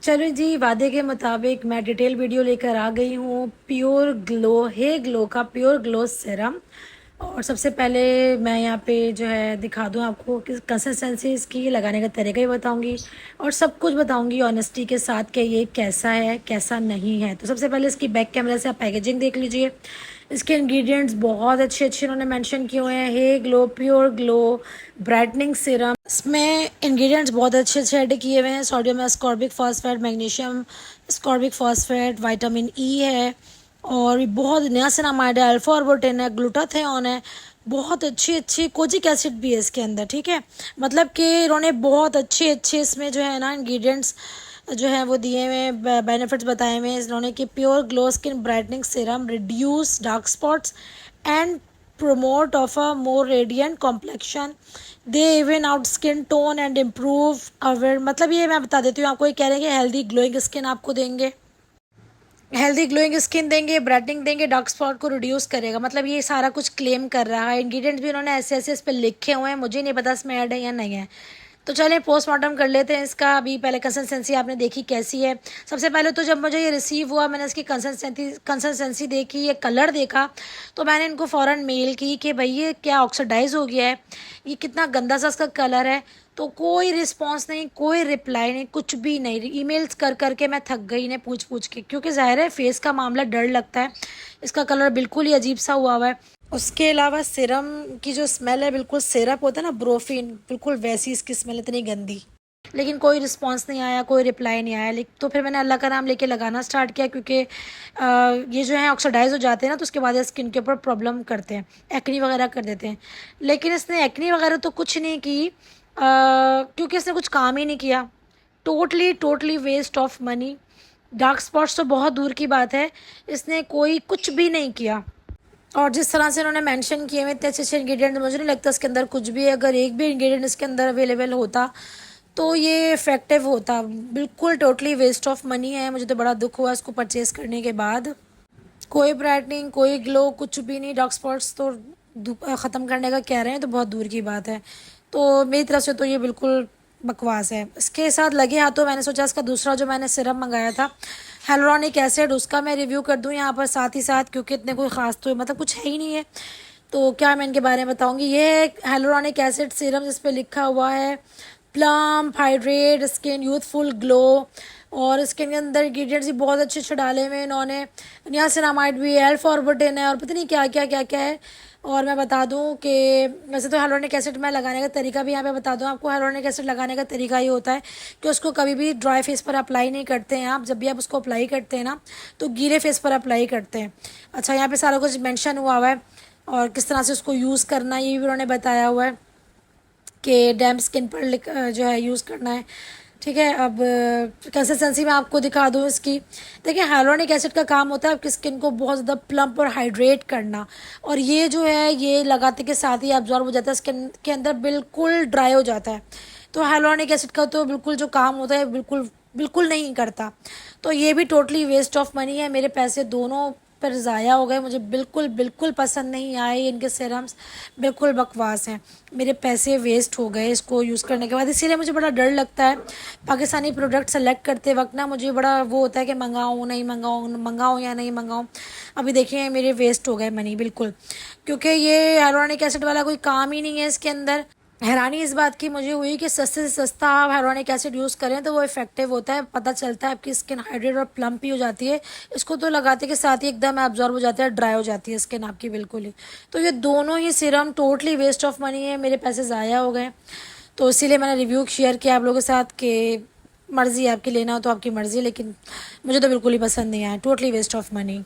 चलो जी, वादे के मुताबिक मैं डिटेल वीडियो लेकर आ गई हूँ। प्योर ग्लो हे ग्लो का प्योर ग्लो सीरम। और सबसे पहले मैं यहाँ पे जो है दिखा दूँ आपको कि कंसिस्टेंसी इसकी लगाने का तरीका ही बताऊँगी और सब कुछ बताऊँगी ऑनेस्टी के साथ कि ये कैसा है कैसा नहीं है। तो सबसे पहले इसकी बैक कैमरा से आप पैकेजिंग देख लीजिए। इसके इंग्रेडिएंट्स बहुत अच्छे अच्छे इन्होंने मेंशन किए हुए हैं। Hey glow pure glow brightening serum. इसमें इंग्रेडिएंट्स बहुत अच्छे अच्छे ऐड किए हुए हैं। Sodium ascorbic phosphate, magnesium ascorbic phosphate, vitamin E है और बहुत नियासिनामाइड है, अल्फा ऑर्बिटइन है, ग्लूटाथियोन है। बहुत अच्छी अच्छी कोजिक एसिड भी है इसके अंदर, ठीक है। मतलब कि इन्होंने बहुत अच्छे अच्छे इसमें जो है ना इंग्रेडिएंट्स जो है वो दिए हुए हैं, बेनिफिट्स बताए हुए हैं इन्होंने कि pure glow skin brightening serum reduce dark spots and promote of a more radiant complexion. They even out skin tone and improve our, मतलब ये मैं बता देती हूँ आपको। ये कह रहे हैं कि हेल्दी ग्लोइंग स्किन आपको देंगे, हेल्दी ग्लोइंग स्किन देंगे, ब्राइटनिंग देंगे, डार्क स्पॉट को रिड्यूस करेगा। मतलब ये सारा कुछ क्लेम कर रहा है। इंग्रेडिएंट्स भी उन्होंने ऐसे ऐसे इस पर लिखे हुए हैं, मुझे नहीं पता इसमें ऐड है या नहीं है। तो चलें पोस्टमार्टम कर लेते हैं इसका। अभी पहले कंसिस्टेंसी आपने देखी कैसी है। सबसे पहले तो जब मुझे ये रिसीव हुआ मैंने इसकी कंसिस्टेंसी देखी, ये कलर देखा, तो मैंने इनको फ़ौरन मेल की कि भाई ये क्या ऑक्सीडाइज हो गया है, ये कितना गंदा सा इसका कलर है। तो कोई रिस्पांस नहीं, कोई रिप्लाई नहीं, कुछ भी नहीं। ईमेल्स कर करके मैं थक गई इन्हें पूछ पूछ के, क्योंकि ज़ाहिर है फेस का मामला डर लगता है। इसका कलर बिल्कुल ही अजीब सा हुआ है। उसके अलावा सिरम की जो स्मेल है, बिल्कुल सिरप होता है ना ब्रोफिन, बिल्कुल वैसी इसकी स्मेल, इतनी गंदी। लेकिन कोई रिस्पांस नहीं आया, कोई रिप्लाई नहीं आया। तो फिर मैंने अल्लाह का नाम लेके लगाना स्टार्ट किया, क्योंकि ये जो है ऑक्सीडाइज हो जाते हैं ना, तो उसके बाद स्किन के ऊपर प्रॉब्लम करते हैं, एक्नी वगैरह कर देते हैं। लेकिन इसने एक्नी वगैरह तो कुछ नहीं की, क्योंकि इसने कुछ काम ही नहीं किया। Totally totally waste of money. Dark spots तो बहुत दूर की बात है, इसने कोई कुछ भी नहीं किया। और जिस तरह से इन्होंने मेंशन किए हुए इतने अच्छे अच्छे इंग्रेडिएंट, मुझे नहीं लगता इसके अंदर कुछ भी है। अगर एक भी इंग्रेडिएंट इसके अंदर अवेलेबल होता तो ये इफेक्टिव होता। बिल्कुल टोटली वेस्ट ऑफ मनी है। मुझे तो बड़ा दुख हुआ इसको परचेज़ करने के बाद। कोई ब्राइटनिंग, कोई ग्लो, कुछ भी नहीं। डार्क स्पॉट्स तो ख़त्म करने का कह रहे हैं तो बहुत दूर की बात है। तो मेरी तरफ से तो ये बिल्कुल बकवास है। इसके साथ लगे हाथों मैंने सोचा इसका दूसरा जो मैंने सिरप मंगाया था हेलोरॉनिक एसिड, उसका मैं रिव्यू कर दूं यहाँ पर साथ ही साथ, क्योंकि इतने कोई ख़ास तो मतलब कुछ है ही नहीं है। तो क्या मैं इनके बारे में बताऊंगी। ये है हेलोरॉनिक एसिड सीरम, जिस पे लिखा हुआ है plum hydrate skin youthful glow. और इसके अंदर इंग्रीडियंट्स भी बहुत अच्छे अच्छे डाले हुए हैं इन्होंने। नियासिनामाइड भी है, अल्फा ऑर्बिटइन है और पता नहीं क्या क्या क्या क्या है। और मैं बता दूं कि वैसे तो हेलोरॉनिक एसिड मैं लगाने का तरीका भी यहाँ पे बता दूं आपको। हेलोरॉनिक एसिड लगाने का तरीका ये होता है कि उसको कभी भी ड्राई फेस पर अप्लाई नहीं करते हैं आप। जब भी आप उसको अप्लाई करते हैं ना, तो गीले फेस पर अप्लाई करते हैं। अच्छा, यहाँ पे सारा कुछ मेंशन हुआ हुआ है और किस तरह से उसको यूज़ करना है ये भी उन्होंने बताया हुआ है कि डैम्प स्किन पर जो है यूज़ करना है, ठीक है। अब कंसिस्टेंसी में आपको दिखा दूँ इसकी। देखिए, हाइलोनिक एसिड का काम होता है आपकी स्किन को बहुत ज़्यादा प्लम्प और हाइड्रेट करना। और ये जो है ये लगाते के साथ ही एब्जॉर्ब हो जाता है स्किन के अंदर, बिल्कुल ड्राई हो जाता है। तो हाइलोनिक एसिड का तो बिल्कुल जो काम होता है बिल्कुल बिल्कुल नहीं करता। तो ये भी टोटली वेस्ट ऑफ मनी है। मेरे पैसे दोनों पर ज़ाया हो गए। मुझे बिल्कुल बिल्कुल पसंद नहीं आए इनके सीरम्स, बिल्कुल बकवास हैं। मेरे पैसे वेस्ट हो गए इसको यूज़ करने के बाद। इसीलिए मुझे बड़ा डर लगता है पाकिस्तानी प्रोडक्ट सेलेक्ट करते वक्त ना। मुझे बड़ा वो होता है कि मंगाऊँ नहीं मंगाऊँ, मंगाऊँ या नहीं मंगाऊँ। अभी देखिए मेरे वेस्ट हो गए मनी बिल्कुल, क्योंकि ये हाइलोरॉनिक एसिड वाला कोई काम ही नहीं है इसके अंदर। हैरानी इस बात की मुझे हुई कि सस्ते से सस्ता आप हाइलोरॉनिक एसिड यूज़ करें तो वो इफेक्टिव होता है। पता चलता है आपकी स्किन हाइड्रेट और प्लम्पी हो जाती है। इसको तो लगाते के साथ ही एकदम एब्जॉर्ब हो जाता है, ड्राई हो जाती है स्किन आपकी बिल्कुल ही। तो ये दोनों ही serum totally waste of money है, मेरे पैसे ज़ाया हो गए। तो इसीलिए मैंने रिव्यू शेयर किया आप लोगों के साथ कि मर्ज़ी आपकी, लेना हो तो आपकी मर्ज़ी, लेकिन मुझे तो बिल्कुल ही पसंद नहीं आया। Totally waste of money.